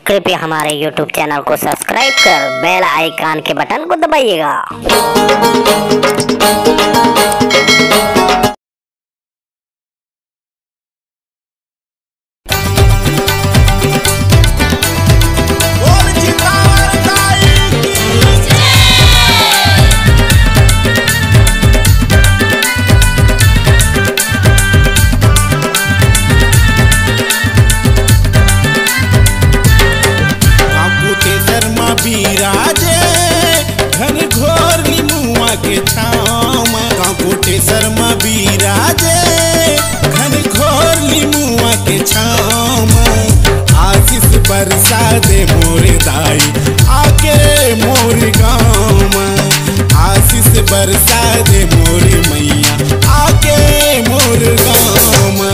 कृपया हमारे YouTube channel को सब्सक्राइब कर बेल आइकन के बटन को दबाइएगा। शर्मा बिराजे घन घोर लिमुआ के छाँव आशीष बरसा दे मोरे दाई आके मोर गाँव आशीष बरसा दे मोरे मैया आके मोर गाँव।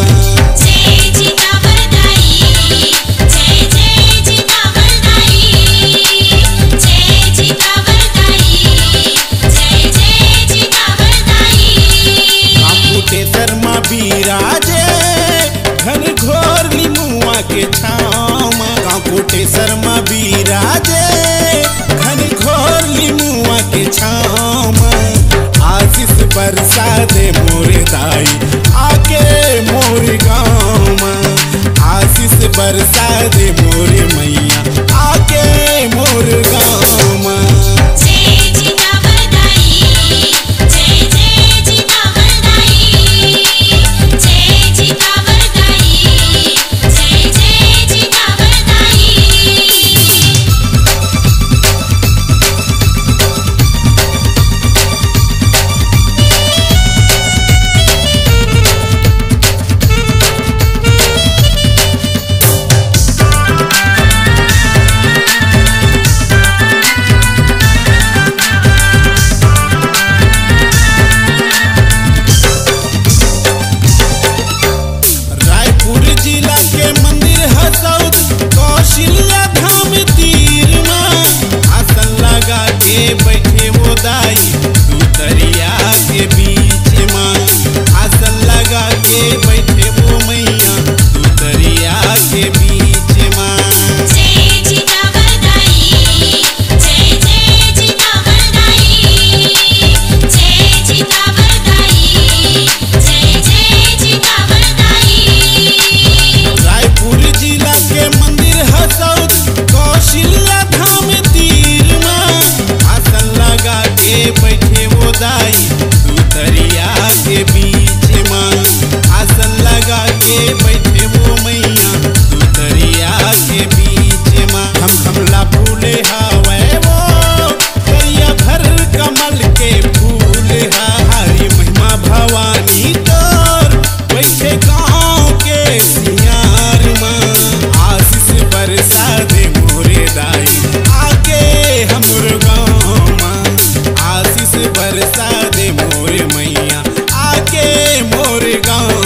शर्मा बिराजे घन घोर लिमुआ के छाँव कोटे शर्मा बिराजे घन घोर लिमुआ के छाँव आशीष बरसा दे मोरे दाई आके मोर गाँव आशीष बरसा दे मोरे मैया आके मोर गाँव। बैठे वो दाई तू दरिया के बीच में आसन लगा के बैठे वो मैया तू दरिया के बीच में। रायपुर जिला के मंदिर हसौद कौशल्या धाम तीर में आसन लगा के बैठे वो दाई तू दरिया के बीच में आसन लगा के बैठे वो मैया तू दरिया के बीच में। हम हमला फूले हवे वो दरिया भर कमल के फूल हरी महिमा भवानी तोर बैठे गाँव के सियार में आशीष बरसा दे मोरे दाई आके हमर गाँव आशीष बरसा दे मोरे मैया आके मोर गाँव।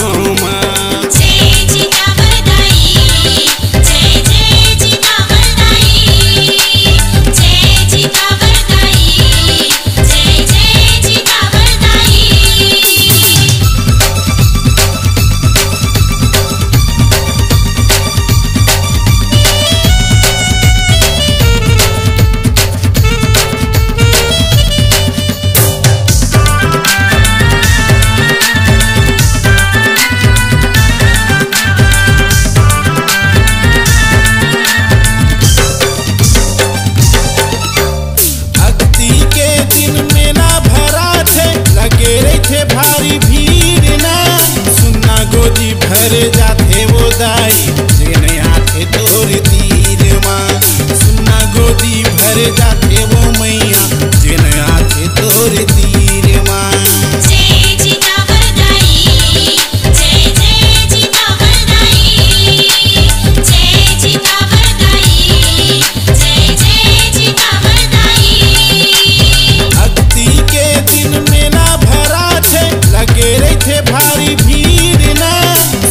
भारी भीड़ ना सुनना गोदी भर जाते वो दाई जेने आते तोर तीर माँ सुनना गोदी भर जाते वो मैया जेने आते तोर तीर माँ। भारी भीड़ ना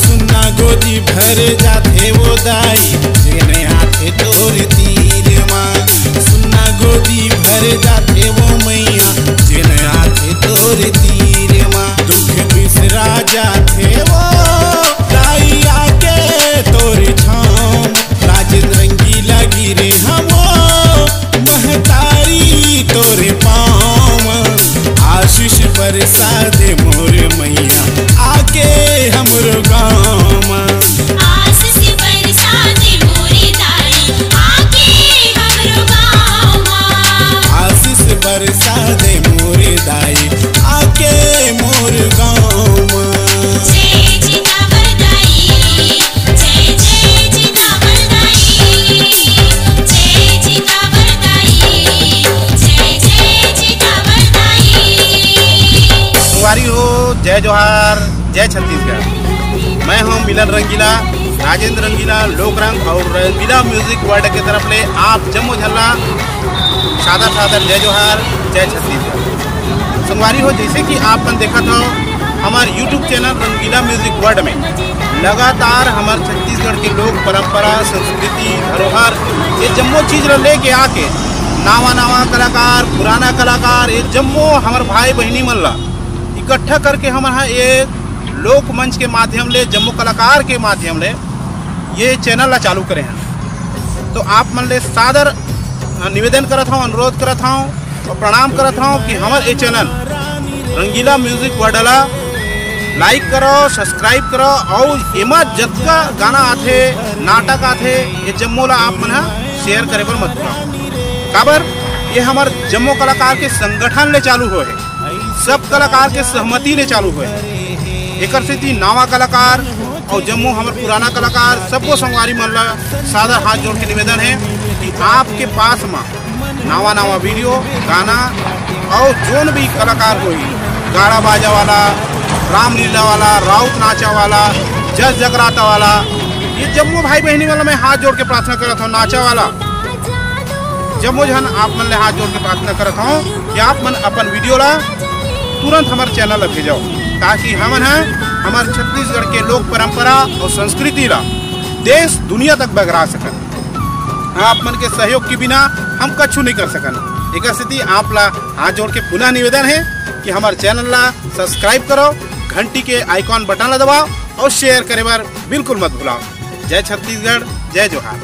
सुनना गोदी भर जाते वो दाई जेने आते तोर तीर माँ सुनना गोदी भर जाते वो मैया जेने आते तोर तीर माँ दुख बिसरा जाते वो दाई आके तोर छाँव राज रंगीला जय छत्तीसगढ़। मैं हूं मिलन रंगीला, राजेंद्र रंगीला, लोक रंग और रंगीला म्यूजिक वर्ल्ड के तरफ ले आप जम्मू झल्ला सादर सादर जय जोहार, जय छत्तीसगढ़। संगवारी हो, जैसे कि आपन देखत हो हमारे यूट्यूब चैनल रंगीला म्यूजिक वर्ल्ड में लगातार हमारे छत्तीसगढ़ के लोक परंपरा, संस्कृति, धरोहर ये जम्मो चीज़ लेके आके नावा नावा कलाकार, पुराना कलाकार ये जम्मो हमारे भाई बहनी मन ला इकट्ठा करके हमारे एक लोक मंच के माध्यम ले, जम्मू कलाकार के माध्यम ले ये चैनल ला चालू करे हैं। तो आप मन ले सादर निवेदन करत हूँ, अनुरोध करत हूँ और प्रणाम करत हूँ कि हमारे ये चैनल रंगीला म्यूजिक वर्ल्ड ला लाइक करो, सब्सक्राइब करो और एमा जतका गाना आथे, नाटक आथे ये जम्मो ला आप मन शेयर करे पर मत भूलो। काबर ये हमार जम्मो कलाकार के संगठन ले चालू हुए है, सब कलाकार के सहमति ले चालू हुए है। एक स्थिति नावा कलाकार और जम्मू हमारे पुराना कलाकार सबको संगवारी मन ला सादा हाथ जोड़ के निवेदन है कि आपके पास में नावा नावा वीडियो, गाना और जोन भी कलाकार हुई, गाड़ा बाजा वाला, रामलीला वाला, राउत नाचा वाला, जस जगराता वाला, ये जम्मू भाई बहनी वाला मैं हाथ जोड़ के प्रार्थना करता हूँ। नाचा वाला जम्मू जन आप मन ले हाथ जोड़ के प्रार्थना करता हूँ कि आप मन अपन वीडियो ला तुरंत हमारे चैनल ला भेजाओ, ताकि हमन हमारे छत्तीसगढ़ के लोक परंपरा और संस्कृति ला देश दुनिया तक बगरा सकन। आप मन के सहयोग के बिना हम कछु नहीं कर सकन। एक स्थिति आप ला हाथ जोड़ के पुनः निवेदन है कि हमारे चैनल ला सब्सक्राइब करो, घंटी के आइकॉन बटन ला दबाओ और शेयर करे बार बिल्कुल मत भूलाओ। जय छत्तीसगढ़, जय जोहार।